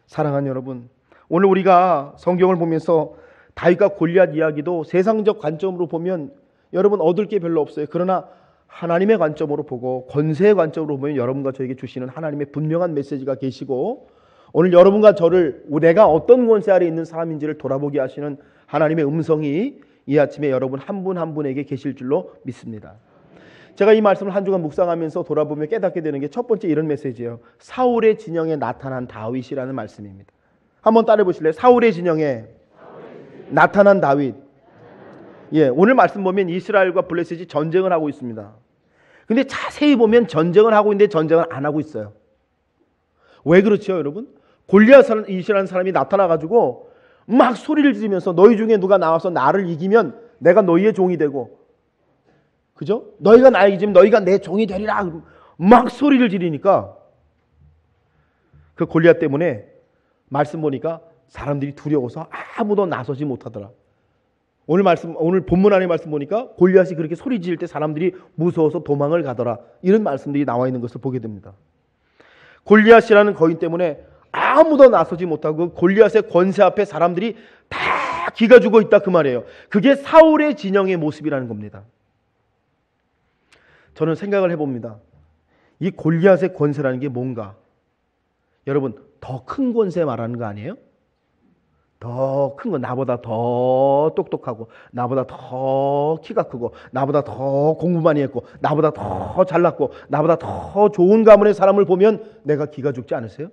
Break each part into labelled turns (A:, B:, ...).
A: 사랑하는 여러분, 오늘 우리가 성경을 보면서 다윗과 골리앗 이야기도 세상적 관점으로 보면 여러분 얻을 게 별로 없어요. 그러나 하나님의 관점으로 보고 권세의 관점으로 보면 여러분과 저에게 주시는 하나님의 분명한 메시지가 계시고, 오늘 여러분과 저를 내가 어떤 권세 아래 있는 사람인지를 돌아보게 하시는 하나님의 음성이 이 아침에 여러분 한 분 한 분에게 계실 줄로 믿습니다. 제가 이 말씀을 한 주간 묵상하면서 돌아보며 깨닫게 되는 게 첫 번째 이런 메시지예요. 사울의 진영에 나타난 다윗이라는 말씀입니다. 한번 따라해 보실래요? 사울의 진영에 나타난 다윗. 오늘 말씀 보면 이스라엘과 블레셋이 전쟁을 하고 있습니다. 근데 자세히 보면 전쟁을 하고 있는데 전쟁을 안 하고 있어요. 왜 그렇죠, 여러분? 골리앗이라는 사람이 나타나가지고 막 소리를 지르면서 너희 중에 누가 나와서 나를 이기면 내가 너희의 종이 되고, 그죠? 너희가 나를 이기면 너희가 내 종이 되리라 막 소리를 지르니까 그 골리앗 때문에 말씀 보니까 사람들이 두려워서 아무도 나서지 못하더라. 오늘 본문 안에 말씀 보니까 골리앗이 그렇게 소리 지를 때 사람들이 무서워서 도망을 가더라. 이런 말씀들이 나와 있는 것을 보게 됩니다. 골리앗이라는 거인 때문에 아무도 나서지 못하고 골리앗의 권세 앞에 사람들이 다 기가 죽어 있다, 그 말이에요. 그게 사울의 진영의 모습이라는 겁니다. 저는 생각을 해봅니다. 이 골리앗의 권세라는 게 뭔가? 여러분, 더 큰 권세 말하는 거 아니에요? 더 큰 거, 나보다 더 똑똑하고, 나보다 더 키가 크고, 나보다 더 공부 많이 했고, 나보다 더 잘났고, 나보다 더 좋은 가문의 사람을 보면 내가 기가 죽지 않으세요?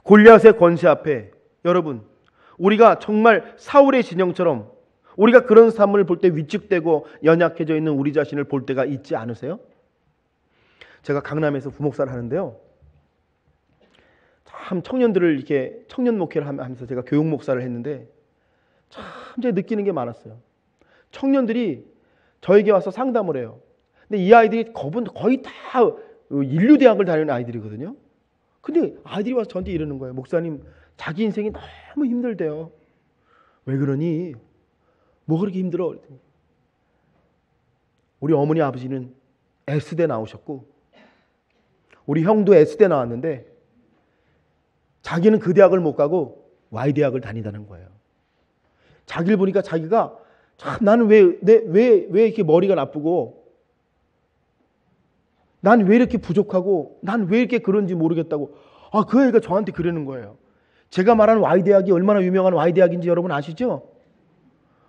A: 골리앗의 권세 앞에 여러분, 우리가 정말 사울의 진영처럼 우리가 그런 삶을 볼 때 위축되고 연약해져 있는 우리 자신을 볼 때가 있지 않으세요? 제가 강남에서 부목사를 하는데요, 참 청년들을 이렇게 청년 목회를 하면서 제가 교육 목사를 했는데 참 제가 느끼는 게 많았어요. 청년들이 저에게 와서 상담을 해요. 근데 이 아이들이 거의 다 인류대학을 다니는 아이들이거든요. 근데 아이들이 와서 저한테 이러는 거예요. 목사님, 자기 인생이 너무 힘들대요. 왜 그러니? 뭐 그렇게 힘들어? 그랬더니 우리 어머니 아버지는 S대 나오셨고 우리 형도 S대 나왔는데 자기는 그 대학을 못 가고 Y대학을 다니다는 거예요. 자기를 보니까 자기가 참 나는 왜 이렇게 머리가 나쁘고, 난 왜 이렇게 부족하고, 난 왜 이렇게 그런지 모르겠다고, 그 애가 저한테 그러는 거예요. 제가 말하는 Y대학이 얼마나 유명한 Y대학인지 여러분 아시죠?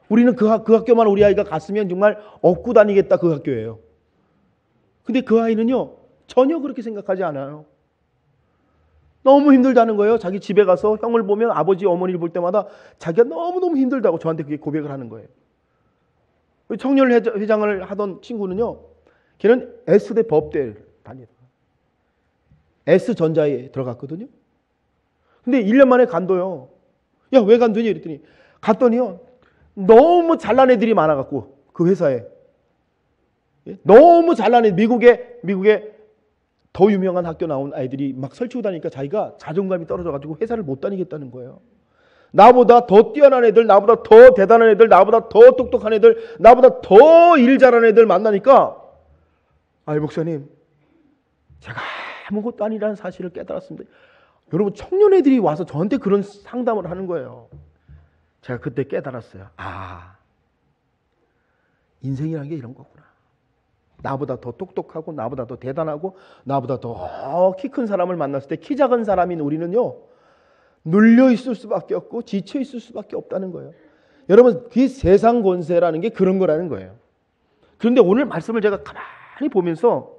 A: 우리는 그 학교만 우리 아이가 갔으면 정말 얻고 다니겠다, 그 학교예요. 근데 그 아이는요, 전혀 그렇게 생각하지 않아요. 너무 힘들다는 거예요. 자기 집에 가서 형을 보면, 아버지 어머니를 볼 때마다 자기가 너무너무 힘들다고 저한테 그렇게 고백을 하는 거예요. 청년회장을 하던 친구는요, 걔는 S대 법대를 다니다가 S전자에 들어갔거든요. 근데 1년 만에 간도요. 야, 왜 간도니? 이랬더니 갔더니요, 너무 잘난 애들이 많아갖고 그 회사에 너무 잘난 애, 미국에 더 유명한 학교 나온 아이들이 막 설치고 다니니까 자기가 자존감이 떨어져가지고 회사를 못 다니겠다는 거예요. 나보다 더 뛰어난 애들, 나보다 더 대단한 애들, 나보다 더 똑똑한 애들, 나보다 더 일 잘하는 애들 만나니까, 목사님, 제가 아무것도 아니라는 사실을 깨달았습니다. 여러분, 청년 애들이 와서 저한테 그런 상담을 하는 거예요. 제가 그때 깨달았어요. 인생이라는 게 이런 거구나. 나보다 더 똑똑하고, 나보다 더 대단하고, 나보다 더 키 큰 사람을 만났을 때 키 작은 사람인 우리는요, 눌려 있을 수밖에 없고 지쳐 있을 수밖에 없다는 거예요. 여러분, 그 세상 권세라는 게 그런 거라는 거예요. 그런데 오늘 말씀을 제가 가만히 보면서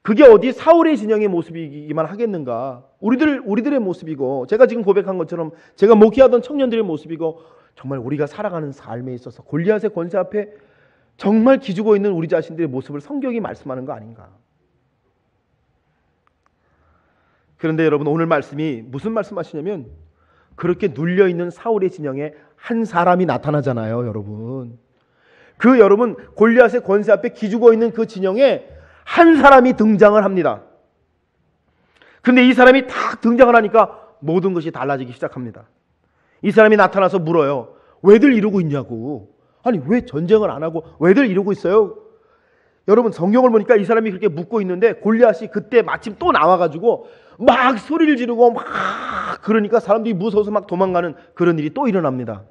A: 그게 어디 사울의 진영의 모습이기만 하겠는가? 우리들의 모습이고, 제가 지금 고백한 것처럼 제가 목회하던 청년들의 모습이고, 정말 우리가 살아가는 삶에 있어서 골리앗의 권세 앞에 정말 기죽어 있는 우리 자신들의 모습을 성경이 말씀하는 거 아닌가? 그런데 여러분, 오늘 말씀이 무슨 말씀하시냐면, 그렇게 눌려있는 사울의 진영에 한 사람이 나타나잖아요, 여러분. 여러분, 골리앗의 권세 앞에 기죽어 있는 그 진영에 한 사람이 등장을 합니다. 그런데 이 사람이 딱 등장을 하니까 모든 것이 달라지기 시작합니다. 이 사람이 나타나서 물어요. 왜들 이러고 있냐고. 아니, 왜 전쟁을 안 하고 왜들 이러고 있어요? 여러분, 성경을 보니까 이 사람이 그렇게 묻고 있는데 골리앗이 그때 마침 또 나와가지고 막 소리를 지르고 막 그러니까 사람들이 무서워서 막 도망가는 그런 일이 또 일어납니다.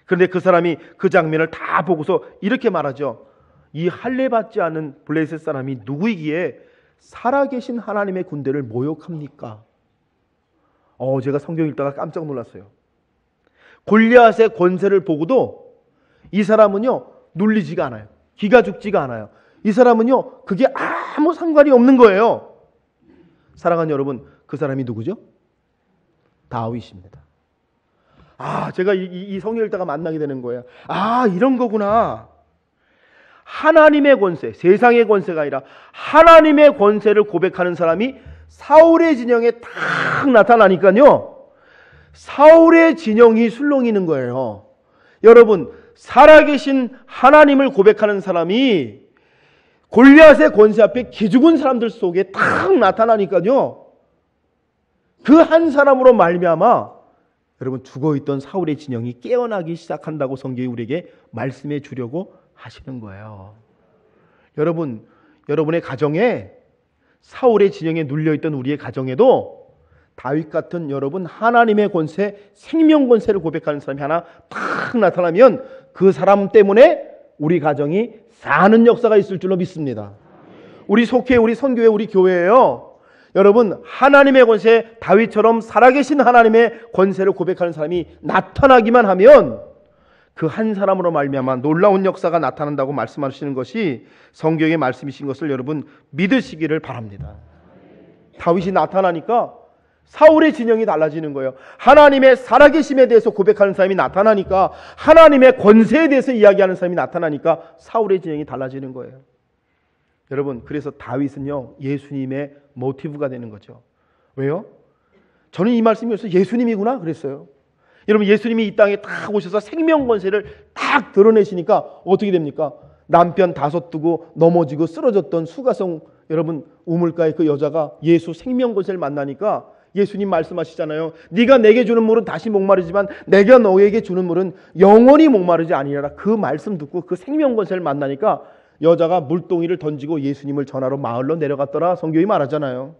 A: 그런데 그 사람이 그 장면을 다 보고서 이렇게 말하죠. 이 할례 받지 않은 블레셋 사람이 누구이기에 살아계신 하나님의 군대를 모욕합니까? 제가 성경 읽다가 깜짝 놀랐어요. 골리앗의 권세를 보고도 이 사람은요 눌리지가 않아요. 기가 죽지가 않아요. 이 사람은요 그게 아무 상관이 없는 거예요. 사랑하는 여러분, 그 사람이 누구죠? 다윗입니다. 제가 이 성경 읽다가 만나게 되는 거예요. 이런 거구나. 하나님의 권세, 세상의 권세가 아니라 하나님의 권세를 고백하는 사람이 사울의 진영에 딱 나타나니까요, 사울의 진영이 술렁이는 거예요. 여러분, 살아계신 하나님을 고백하는 사람이 골리앗의 권세 앞에 기죽은 사람들 속에 딱 나타나니까요, 그 한 사람으로 말미암아 여러분 죽어있던 사울의 진영이 깨어나기 시작한다고 성경이 우리에게 말씀해 주려고 하시는 거예요. 여러분, 여러분의 가정에 사울의 진영에 눌려있던 우리의 가정에도 다윗 같은 여러분 하나님의 권세, 생명 권세를 고백하는 사람이 하나 딱 나타나면 그 사람 때문에 우리 가정이 사는 역사가 있을 줄로 믿습니다. 우리 속해 우리 선교회 우리 교회예요. 여러분, 하나님의 권세, 다윗처럼 살아계신 하나님의 권세를 고백하는 사람이 나타나기만 하면 그 한 사람으로 말미암아 놀라운 역사가 나타난다고 말씀하시는 것이 성경의 말씀이신 것을 여러분 믿으시기를 바랍니다. 다윗이 나타나니까 사울의 진영이 달라지는 거예요. 하나님의 살아계심에 대해서 고백하는 사람이 나타나니까, 하나님의 권세에 대해서 이야기하는 사람이 나타나니까 사울의 진영이 달라지는 거예요. 여러분, 그래서 다윗은요 예수님의 모티브가 되는 거죠. 왜요? 저는 이 말씀이어서 예수님이구나 그랬어요. 여러분, 예수님이 이 땅에 딱 오셔서 생명 권세를 딱 드러내시니까 어떻게 됩니까? 남편 5 두고 넘어지고 쓰러졌던 수가성 여러분 우물가의 그 여자가 예수 생명 권세를 만나니까 예수님 말씀하시잖아요. 네가 내게 주는 물은 다시 목마르지만 내가 너에게 주는 물은 영원히 목마르지 아니하리라. 그 말씀 듣고 그 생명 권세를 만나니까 여자가 물동이를 던지고 예수님을 전하러 마을로 내려갔더라. 성경이 말하잖아요.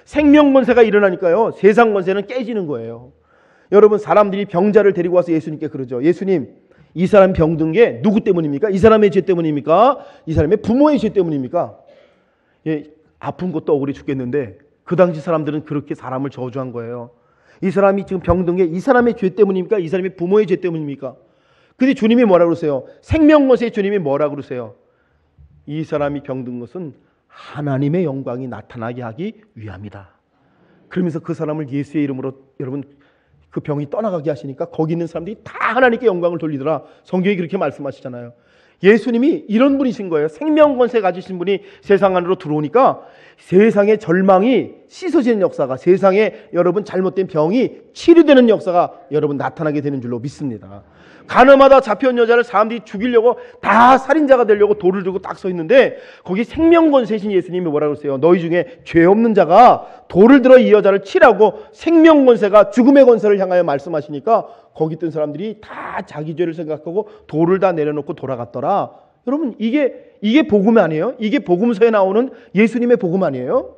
A: 생명 권세가 일어나니까요 세상 권세는 깨지는 거예요. 여러분, 사람들이 병자를 데리고 와서 예수님께 그러죠. 예수님, 이 사람 병든 게 누구 때문입니까? 이 사람의 죄 때문입니까? 이 사람의 부모의 죄 때문입니까? 아픈 것도 억울해 죽겠는데 그 당시 사람들은 그렇게 사람을 저주한 거예요. 이 사람이 지금 병든 게 이 사람의 죄 때문입니까? 이 사람의 부모의 죄 때문입니까? 근데 주님이 뭐라고 그러세요? 생명권세의 주님이 뭐라고 그러세요? 이 사람이 병든 것은 하나님의 영광이 나타나게 하기 위함이다. 그러면서 그 사람을 예수의 이름으로 여러분 그 병이 떠나가게 하시니까 거기 있는 사람들이 다 하나님께 영광을 돌리더라. 성경이 그렇게 말씀하시잖아요. 예수님이 이런 분이신 거예요. 생명권세 가지신 분이 세상 안으로 들어오니까 세상의 절망이 씻어지는 역사가, 세상에 여러분 잘못된 병이 치료되는 역사가 여러분 나타나게 되는 줄로 믿습니다. 가늠하다 잡혀온 여자를 사람들이 죽이려고 다 살인자가 되려고 돌을 들고 딱 서 있는데 거기 생명권세신 예수님이 뭐라고 그러세요? 너희 중에 죄 없는 자가 돌을 들어 이 여자를 치라고 생명권세가 죽음의 권세를 향하여 말씀하시니까 거기 있던 사람들이 다 자기 죄를 생각하고 돌을 다 내려놓고 돌아갔더라. 여러분, 이게 복음 아니에요? 이게 복음서에 나오는 예수님의 복음 아니에요?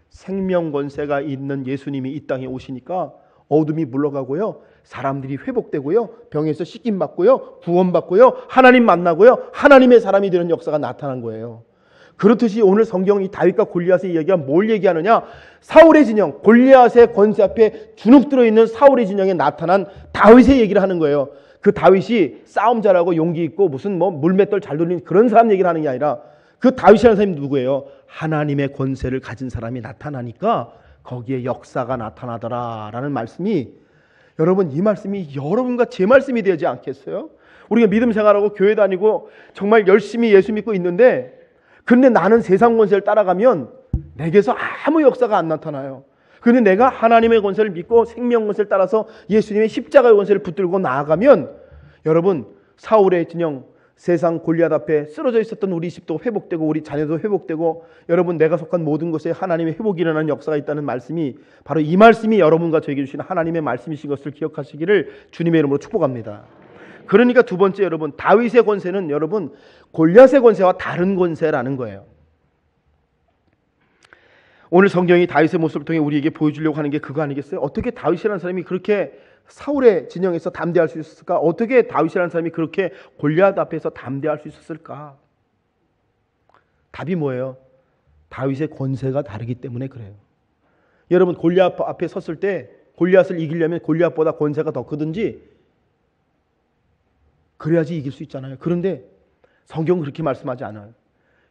A: 생명권세가 있는 예수님이 이 땅에 오시니까 어둠이 물러가고요, 사람들이 회복되고요, 병에서 씻김받고요, 구원받고요, 하나님 만나고요, 하나님의 사람이 되는 역사가 나타난 거예요. 그렇듯이 오늘 성경이 다윗과 골리앗의 이야기가 뭘 얘기하느냐? 사울의 진영, 골리앗의 권세 앞에 주눅들어 있는 사울의 진영에 나타난 다윗의 얘기를 하는 거예요. 그 다윗이 싸움 잘하고 용기 있고 무슨 물맷돌 잘 돌리는 그런 사람 얘기를 하는 게 아니라 그 다윗이라는 사람이 누구예요? 하나님의 권세를 가진 사람이 나타나니까 거기에 역사가 나타나더라라는 말씀이, 여러분, 이 말씀이 여러분과 제 말씀이 되지 않겠어요? 우리가 믿음 생활하고 교회 다니고 정말 열심히 예수 믿고 있는데, 그런데 나는 세상 권세를 따라가면 내게서 아무 역사가 안 나타나요. 그런데 내가 하나님의 권세를 믿고 생명 권세를 따라서 예수님의 십자가의 권세를 붙들고 나아가면, 여러분, 사울의 진영, 세상 골리앗 앞에 쓰러져 있었던 우리 집도 회복되고 우리 자녀도 회복되고, 여러분, 내가 속한 모든 것에 하나님의 회복이 일어나는 역사가 있다는 말씀이, 바로 이 말씀이 여러분과 저에게 주시는 하나님의 말씀이신 것을 기억하시기를 주님의 이름으로 축복합니다. 그러니까 두 번째, 여러분, 다윗의 권세는 여러분 골리앗의 권세와 다른 권세라는 거예요. 오늘 성경이 다윗의 모습을 통해 우리에게 보여주려고 하는 게 그거 아니겠어요? 어떻게 다윗이라는 사람이 그렇게 사울의 진영에서 담대할 수 있었을까? 어떻게 다윗이라는 사람이 그렇게 골리앗 앞에서 담대할 수 있었을까? 답이 뭐예요? 다윗의 권세가 다르기 때문에 그래요. 여러분, 골리앗 앞에 섰을 때 골리앗을 이기려면 골리앗보다 권세가 더 크든지 그래야지 이길 수 있잖아요. 그런데 성경은 그렇게 말씀하지 않아요.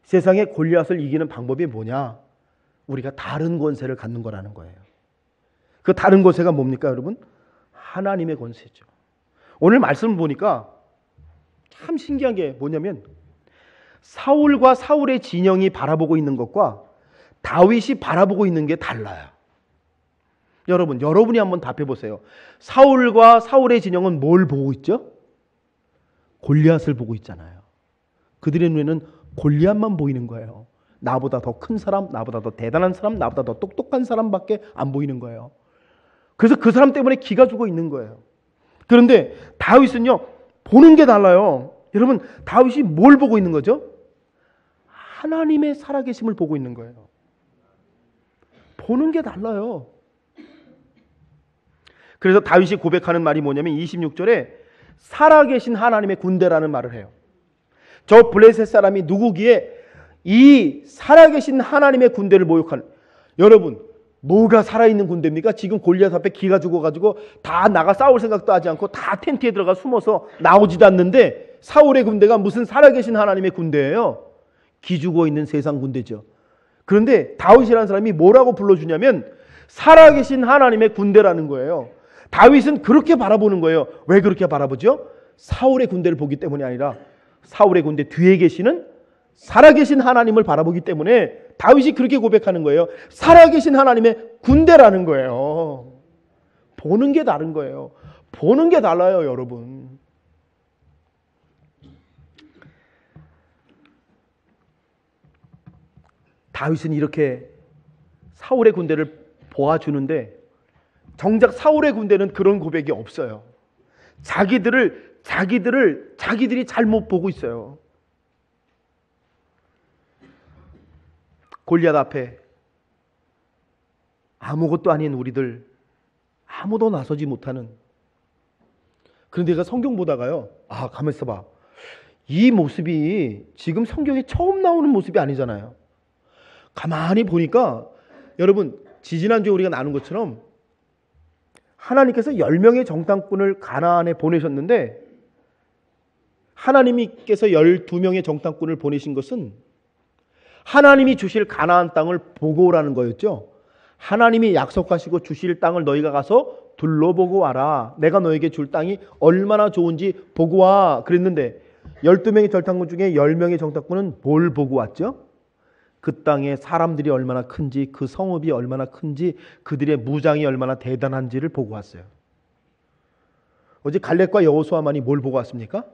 A: 세상에 골리앗을 이기는 방법이 뭐냐? 우리가 다른 권세를 갖는 거라는 거예요. 그 다른 권세가 뭡니까, 여러분? 하나님의 권세죠. 오늘 말씀을 보니까 참 신기한 게 뭐냐면 사울과 사울의 진영이 바라보고 있는 것과 다윗이 바라보고 있는 게 달라요. 여러분이 한번 답해 보세요. 사울과 사울의 진영은 뭘 보고 있죠? 골리앗을 보고 있잖아요. 그들의 눈에는 골리앗만 보이는 거예요. 나보다 더 큰 사람, 나보다 더 대단한 사람, 나보다 더 똑똑한 사람밖에 안 보이는 거예요. 그래서 그 사람 때문에 기가 죽어 있는 거예요. 그런데 다윗은요, 보는 게 달라요. 여러분, 다윗이 뭘 보고 있는 거죠? 하나님의 살아계심을 보고 있는 거예요. 보는 게 달라요. 그래서 다윗이 고백하는 말이 뭐냐면 26절에 살아계신 하나님의 군대라는 말을 해요. 저 블레셋 사람이 누구기에 이 살아계신 하나님의 군대를 모욕하는, 여러분, 뭐가 살아있는 군대입니까? 지금 골리앗 앞에 기가 죽어가지고 다 나가 싸울 생각도 하지 않고 다 텐트에 들어가 숨어서 나오지도 않는데 사울의 군대가 무슨 살아계신 하나님의 군대예요? 기 죽어 있는 세상 군대죠. 그런데 다윗이라는 사람이 뭐라고 불러주냐면 살아계신 하나님의 군대라는 거예요. 다윗은 그렇게 바라보는 거예요. 왜 그렇게 바라보죠? 사울의 군대를 보기 때문이 아니라 사울의 군대 뒤에 계시는 살아계신 하나님을 바라보기 때문에 다윗이 그렇게 고백하는 거예요. 살아계신 하나님의 군대라는 거예요. 보는 게 다른 거예요. 보는 게 달라요, 여러분. 다윗은 이렇게 사울의 군대를 보아주는데 정작 사울의 군대는 그런 고백이 없어요. 자기들이 잘못 보고 있어요. 골리앗 앞에 아무것도 아닌 우리들, 아무도 나서지 못하는. 그런데 내가 성경 보다가요, 가만 있어봐. 이 모습이 지금 성경에 처음 나오는 모습이 아니잖아요. 가만히 보니까 여러분, 지지난주에 우리가 나눈 것처럼 하나님께서 10명의 정탐꾼을 가나안에 보내셨는데 하나님께서 12명의 정탐꾼을 보내신 것은 하나님이 주실 가나안 땅을 보고 오라는 거였죠. 하나님이 약속하시고 주실 땅을 너희가 가서 둘러보고 와라. 내가 너에게 줄 땅이 얼마나 좋은지 보고 와. 그랬는데 12명의 정탐꾼 중에 10명의 정탐꾼은 뭘 보고 왔죠? 그 땅에 사람들이 얼마나 큰지, 그 성읍이 얼마나 큰지, 그들의 무장이 얼마나 대단한지를 보고 왔어요. 어제 갈렙과 여호수아만이 뭘 보고 왔습니까?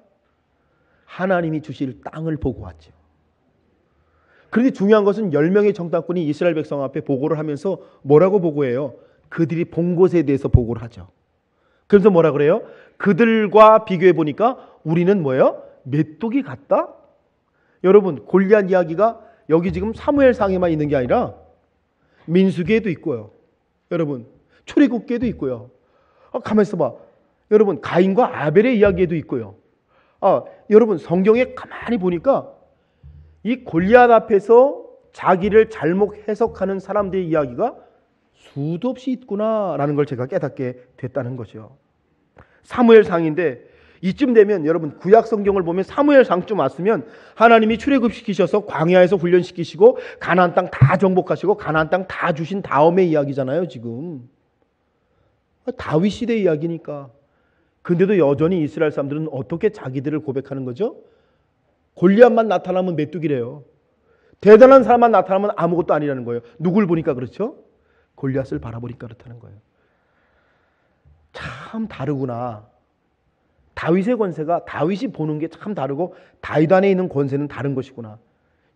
A: 하나님이 주실 땅을 보고 왔죠. 그런데 중요한 것은 10명의 정탐꾼이 이스라엘 백성 앞에 보고를 하면서 뭐라고 보고해요? 그들이 본 것에 대해서 보고를 하죠. 그래서 뭐라 그래요? 그들과 비교해 보니까 우리는 뭐예요? 메뚜기 같다? 여러분, 골리앗 이야기가 여기 지금 사무엘상에만 있는 게 아니라 민수기에도 있고요. 여러분, 출애굽기에도 있고요. 가만히 있어봐. 여러분, 가인과 아벨의 이야기에도 있고요. 여러분, 성경에 가만히 보니까 이 골리앗 앞에서 자기를 잘못 해석하는 사람들의 이야기가 수도 없이 있구나라는 걸 제가 깨닫게 됐다는 거죠. 사무엘상인데 이쯤 되면 여러분, 구약 성경을 보면 사무엘상쯤 왔으면 하나님이 출애굽시키셔서 광야에서 훈련시키시고 가나안 땅 다 정복하시고 가나안 땅 다 주신 다음의 이야기잖아요. 지금 다윗 시대 이야기니까. 근데도 여전히 이스라엘 사람들은 어떻게 자기들을 고백하는 거죠? 골리앗만 나타나면 메뚜기래요. 대단한 사람만 나타나면 아무것도 아니라는 거예요. 누굴 보니까 그렇죠? 골리앗을 바라보니까 그렇다는 거예요. 참 다르구나. 다윗의 권세가, 다윗이 보는 게 참 다르고 다윗 안에 있는 권세는 다른 것이구나.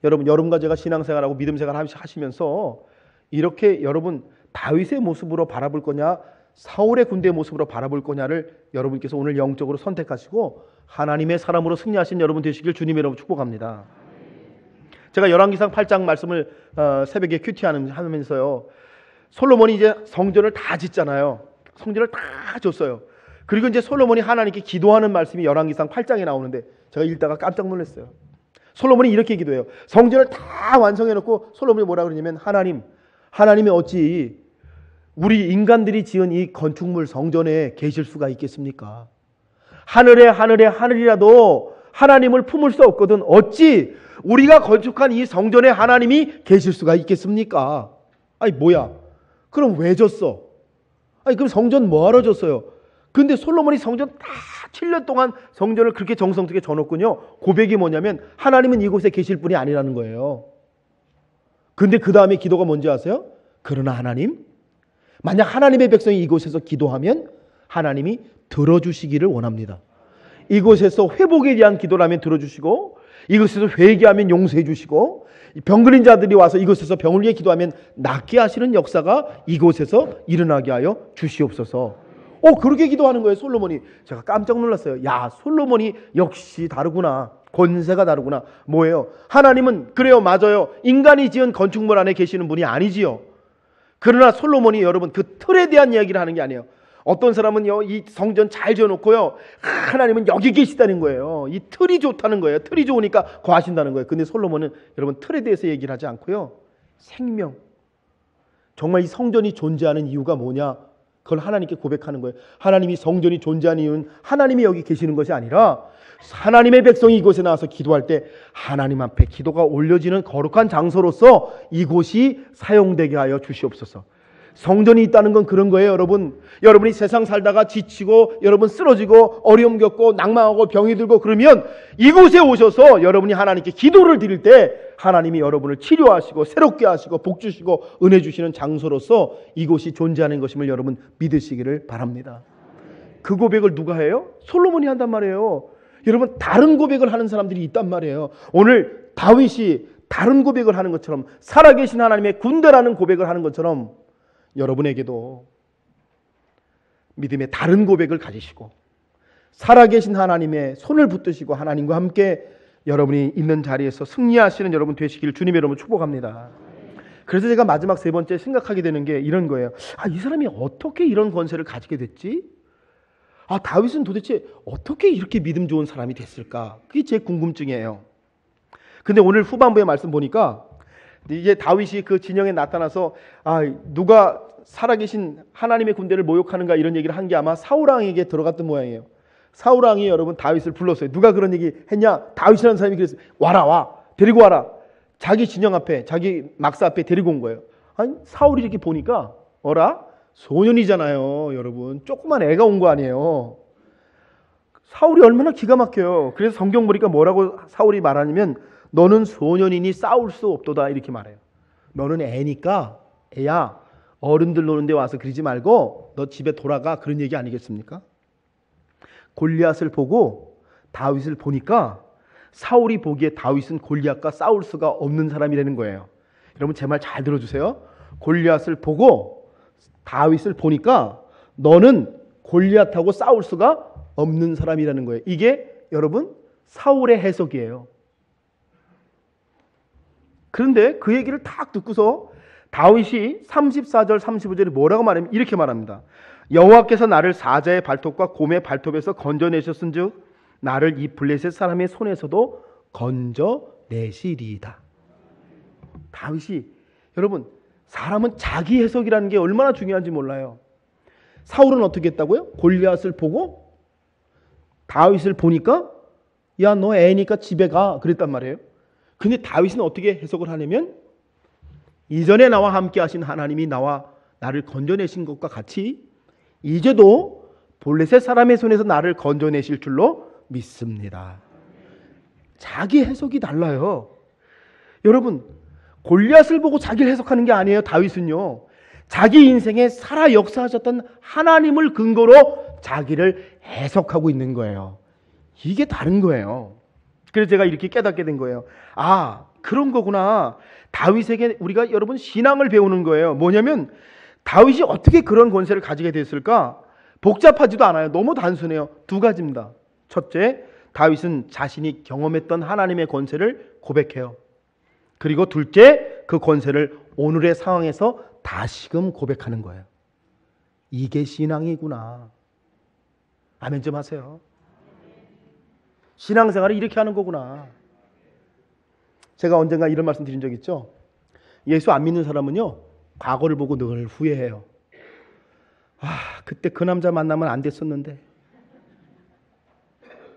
A: 여러분과 제가 신앙생활하고 믿음생활 하시면서 이렇게 여러분 다윗의 모습으로 바라볼 거냐, 사울의 군대의 모습으로 바라볼 거냐를 여러분께서 오늘 영적으로 선택하시고 하나님의 사람으로 승리하신 여러분 되시길 주님의 이름으로 축복합니다. 자, 제가 열왕기상 8장 말씀을 새벽에 큐티하면서요. 솔로몬이 이제 성전을 다 짓잖아요. 성전을 다 줬어요. 그리고 이제 솔로몬이 하나님께 기도하는 말씀이 열왕기상 8장에 나오는데 제가 읽다가 깜짝 놀랐어요. 솔로몬이 이렇게 기도해요. 성전을 다 완성해놓고 솔로몬이 뭐라 그러냐면 하나님이 어찌 우리 인간들이 지은 이 건축물 성전에 계실 수가 있겠습니까? 하늘이라도 하나님을 품을 수 없거든 어찌 우리가 건축한 이 성전에 하나님이 계실 수가 있겠습니까? 아니 뭐야? 그럼 왜 졌어? 아니 그럼 성전 뭐하러 졌어요? 근데 솔로몬이 성전 다 7년 동안 성전을 그렇게 정성스럽게 져놓군요. 고백이 뭐냐면 하나님은 이곳에 계실 분이 아니라는 거예요. 근데 그 다음에 기도가 뭔지 아세요? 그러나 하나님, 만약 하나님의 백성이 이곳에서 기도하면 하나님이 들어주시기를 원합니다. 이곳에서 회복에 대한 기도라면 들어주시고 이곳에서 회개하면 용서해 주시고 병 걸린 자들이 와서 이곳에서 병을 위해 기도하면 낫게 하시는 역사가 이곳에서 일어나게 하여 주시옵소서. 그렇게 기도하는 거예요, 솔로몬이. 제가 깜짝 놀랐어요. 야, 솔로몬이 역시 다르구나. 권세가 다르구나. 뭐예요? 하나님은 그래요, 맞아요. 인간이 지은 건축물 안에 계시는 분이 아니지요. 그러나 솔로몬이 여러분 그 틀에 대한 이야기를 하는 게 아니에요. 어떤 사람은요, 이 성전 잘 지어놓고요, 하나님은 여기 계시다는 거예요. 이 틀이 좋다는 거예요. 틀이 좋으니까 거하신다는 거예요. 근데 솔로몬은 여러분 틀에 대해서 얘기를 하지 않고요, 생명, 정말 이 성전이 존재하는 이유가 뭐냐, 그걸 하나님께 고백하는 거예요. 하나님이 성전이 존재하는 이유는 하나님이 여기 계시는 것이 아니라 하나님의 백성이 이곳에 나와서 기도할 때 하나님 앞에 기도가 올려지는 거룩한 장소로서 이곳이 사용되게 하여 주시옵소서. 성전이 있다는 건 그런 거예요, 여러분. 여러분이 세상 살다가 지치고 여러분 쓰러지고 어려움 겪고 낭망하고 병이 들고 그러면 이곳에 오셔서 여러분이 하나님께 기도를 드릴 때 하나님이 여러분을 치료하시고 새롭게 하시고 복 주시고 은혜 주시는 장소로서 이곳이 존재하는 것임을 여러분 믿으시기를 바랍니다. 그 고백을 누가 해요? 솔로몬이 한단 말이에요. 여러분 다른 고백을 하는 사람들이 있단 말이에요. 오늘 다윗이 다른 고백을 하는 것처럼 살아계신 하나님의 군대라는 고백을 하는 것처럼 여러분에게도 믿음의 다른 고백을 가지시고 살아계신 하나님의 손을 붙드시고 하나님과 함께 여러분이 있는 자리에서 승리하시는 여러분 되시길 주님 여러분 축복합니다. 그래서 제가 마지막 세 번째 생각하게 되는 게 이런 거예요. 이 사람이 어떻게 이런 권세를 가지게 됐지? 다윗은 도대체 어떻게 이렇게 믿음 좋은 사람이 됐을까? 그게 제 궁금증이에요. 근데 오늘 후반부의 말씀 보니까 이제 다윗이 그 진영에 나타나서 누가 살아계신 하나님의 군대를 모욕하는가 이런 얘기를 한 게 아마 사울왕에게 들어갔던 모양이에요. 사울왕이 여러분 다윗을 불렀어요. 누가 그런 얘기 했냐? 다윗이라는 사람이 그랬어요. 와 데리고 와라. 자기 진영 앞에 자기 막사 앞에 데리고 온 거예요. 아니 사울이 이렇게 보니까 소년이잖아요, 여러분. 조그만 애가 온 거 아니에요. 사울이 얼마나 기가 막혀요. 그래서 성경 보니까 뭐라고 사울이 말하냐면 너는 소년이니 싸울 수 없도다 이렇게 말해요. 너는 애니까 애야 어른들 노는데 와서 그러지 말고 너 집에 돌아가 그런 얘기 아니겠습니까? 골리앗을 보고 다윗을 보니까 사울이 보기에 다윗은 골리앗과 싸울 수가 없는 사람이라는 거예요. 여러분 제 말 잘 들어주세요. 골리앗을 보고 다윗을 보니까 너는 골리앗하고 싸울 수가 없는 사람이라는 거예요. 이게 여러분 사울의 해석이에요. 그런데 그 얘기를 딱 듣고서 다윗이 34절 35절에 뭐라고 말하면 이렇게 말합니다. 여호와께서 나를 사자의 발톱과 곰의 발톱에서 건져내셨은즉 나를 이 블레셋 사람의 손에서도 건져내시리이다. 다윗이 여러분 사람은 자기 해석이라는 게 얼마나 중요한지 몰라요. 사울은 어떻게 했다고요? 골리앗을 보고 다윗을 보니까 야 너 애니까 집에 가 그랬단 말이에요. 근데 다윗은 어떻게 해석을 하냐면 이전에 나와 함께 하신 하나님이 나를 건져내신 것과 같이 이제도 블레셋 사람의 손에서 나를 건져내실 줄로 믿습니다. 자기 해석이 달라요. 여러분 골리앗을 보고 자기를 해석하는 게 아니에요. 다윗은요 자기 인생에 살아 역사하셨던 하나님을 근거로 자기를 해석하고 있는 거예요. 이게 다른 거예요. 그래서 제가 이렇게 깨닫게 된 거예요. 그런 거구나. 다윗에게 우리가 여러분 신앙을 배우는 거예요. 뭐냐면 다윗이 어떻게 그런 권세를 가지게 됐을까? 복잡하지도 않아요. 너무 단순해요. 두 가지입니다. 첫째, 다윗은 자신이 경험했던 하나님의 권세를 고백해요. 그리고 둘째, 그 권세를 오늘의 상황에서 다시금 고백하는 거예요. 이게 신앙이구나. 아멘 좀 하세요. 신앙생활을 이렇게 하는 거구나. 제가 언젠가 이런 말씀 드린 적 있죠. 예수 안 믿는 사람은요, 과거를 보고 늘 후회해요. 그때 그 남자 만나면 안 됐었는데.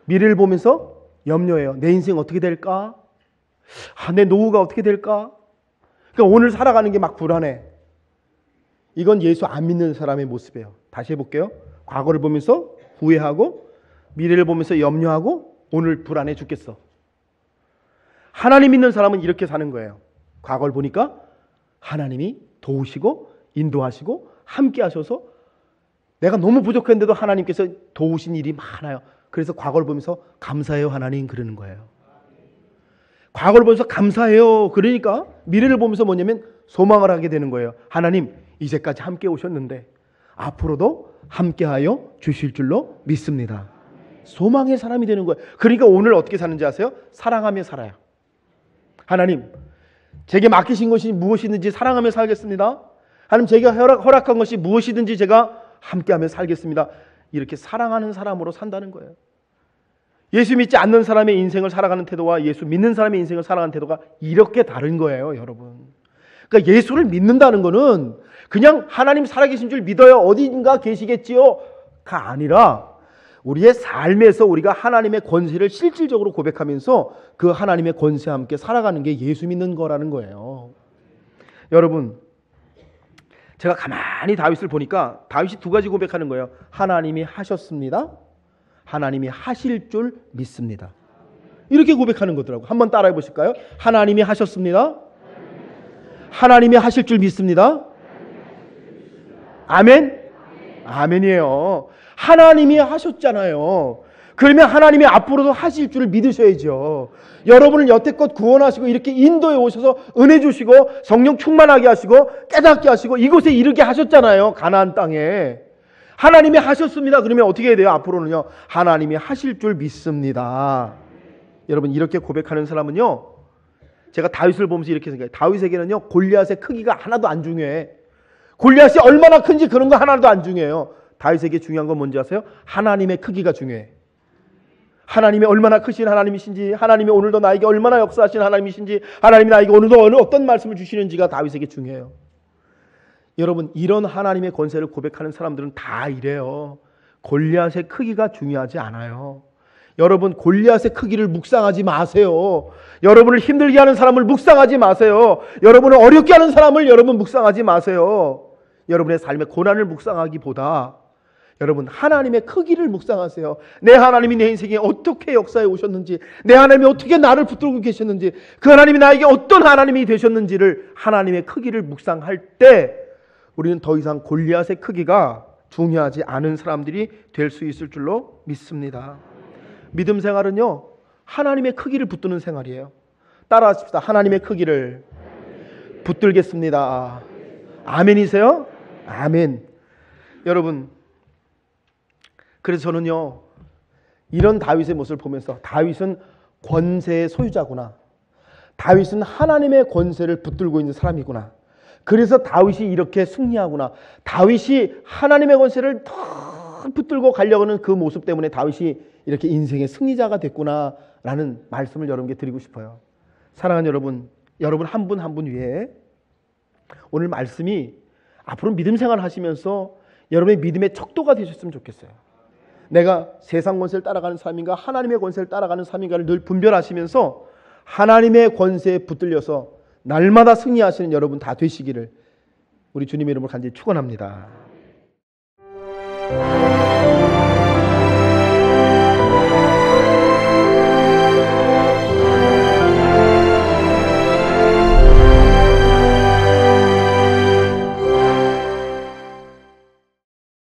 A: 미래를 보면서 염려해요. 내 인생 어떻게 될까? 내 노후가 어떻게 될까? 그러니까 오늘 살아가는 게 막 불안해. 이건 예수 안 믿는 사람의 모습이에요. 다시 해볼게요. 과거를 보면서 후회하고, 미래를 보면서 염려하고, 오늘 불안해 죽겠어. 하나님 믿는 사람은 이렇게 사는 거예요. 과거를 보니까 하나님이 도우시고 인도하시고 함께 하셔서 내가 너무 부족했는데도 하나님께서 도우신 일이 많아요. 그래서 과거를 보면서 감사해요 하나님 그러는 거예요. 과거를 보면서 감사해요. 그러니까 미래를 보면서 뭐냐면 소망을 하게 되는 거예요. 하나님 이제까지 함께 오셨는데 앞으로도 함께하여 주실 줄로 믿습니다. 소망의 사람이 되는 거예요. 그러니까 오늘 어떻게 사는지 아세요? 사랑하며 살아요. 하나님 제게 맡기신 것이 무엇이든지 사랑하며 살겠습니다. 하나님 제가 허락한 것이 무엇이든지 제가 함께하며 살겠습니다. 이렇게 사랑하는 사람으로 산다는 거예요. 예수 믿지 않는 사람의 인생을 살아가는 태도와 예수 믿는 사람의 인생을 살아가는 태도가 이렇게 다른 거예요, 여러분. 그러니까 예수를 믿는다는 거는 그냥 하나님 살아계신 줄 믿어요. 어딘가 계시겠지요가 아니라 우리의 삶에서 우리가 하나님의 권세를 실질적으로 고백하면서 그 하나님의 권세와 함께 살아가는 게 예수 믿는 거라는 거예요. 여러분, 제가 가만히 다윗을 보니까 다윗이 두 가지 고백하는 거예요. 하나님이 하셨습니다. 하나님이 하실 줄 믿습니다. 이렇게 고백하는 거더라고요. 한번 따라해 보실까요? 하나님이 하셨습니다. 하나님이 하실 줄 믿습니다. 아멘? 아멘이에요. 하나님이 하셨잖아요. 그러면 하나님이 앞으로도 하실 줄 믿으셔야죠. 여러분을 여태껏 구원하시고 이렇게 인도해 오셔서 은혜 주시고 성령 충만하게 하시고 깨닫게 하시고 이곳에 이르게 하셨잖아요. 가나안 땅에. 하나님이 하셨습니다. 그러면 어떻게 해야 돼요? 앞으로는요. 하나님이 하실 줄 믿습니다. 여러분 이렇게 고백하는 사람은요. 제가 다윗을 보면서 이렇게 생각해요. 다윗에게는요. 골리앗의 크기가 하나도 안 중요해. 골리앗이 얼마나 큰지 그런 거 하나도 안 중요해요. 다윗에게 중요한 건 뭔지 아세요? 하나님의 크기가 중요해. 하나님이 얼마나 크신 하나님이신지, 하나님이 오늘도 나에게 얼마나 역사하신 하나님이신지, 하나님이 나에게 오늘도 어떤 말씀을 주시는지가 다윗에게 중요해요. 여러분 이런 하나님의 권세를 고백하는 사람들은 다 이래요. 골리앗의 크기가 중요하지 않아요. 여러분 골리앗의 크기를 묵상하지 마세요. 여러분을 힘들게 하는 사람을 묵상하지 마세요. 여러분을 어렵게 하는 사람을 여러분 묵상하지 마세요. 여러분의 삶의 고난을 묵상하기보다 여러분 하나님의 크기를 묵상하세요. 내 하나님이 내 인생에 어떻게 역사해 오셨는지, 내 하나님이 어떻게 나를 붙들고 계셨는지, 그 하나님이 나에게 어떤 하나님이 되셨는지를 하나님의 크기를 묵상할 때 우리는 더 이상 골리앗의 크기가 중요하지 않은 사람들이 될 수 있을 줄로 믿습니다. 믿음 생활은요 하나님의 크기를 붙드는 생활이에요. 따라하십시다. 하나님의 크기를 붙들겠습니다. 아멘이세요? 아멘. 여러분 그래서 저는요 이런 다윗의 모습을 보면서 다윗은 권세의 소유자구나. 다윗은 하나님의 권세를 붙들고 있는 사람이구나. 그래서 다윗이 이렇게 승리하구나. 다윗이 하나님의 권세를 더 붙들고 가려고 하는 그 모습 때문에 다윗이 이렇게 인생의 승리자가 됐구나라는 말씀을 여러분께 드리고 싶어요. 사랑하는 여러분, 여러분 한 분 한 분 위해 오늘 말씀이 앞으로 믿음 생활을 하시면서 여러분의 믿음의 척도가 되셨으면 좋겠어요. 내가 세상 권세를 따라가는 삶인가 하나님의 권세를 따라가는 삶인가를 늘 분별하시면서 하나님의 권세에 붙들려서 날마다 승리하시는 여러분 다 되시기를 우리 주님의 이름으로 간절히 축원합니다.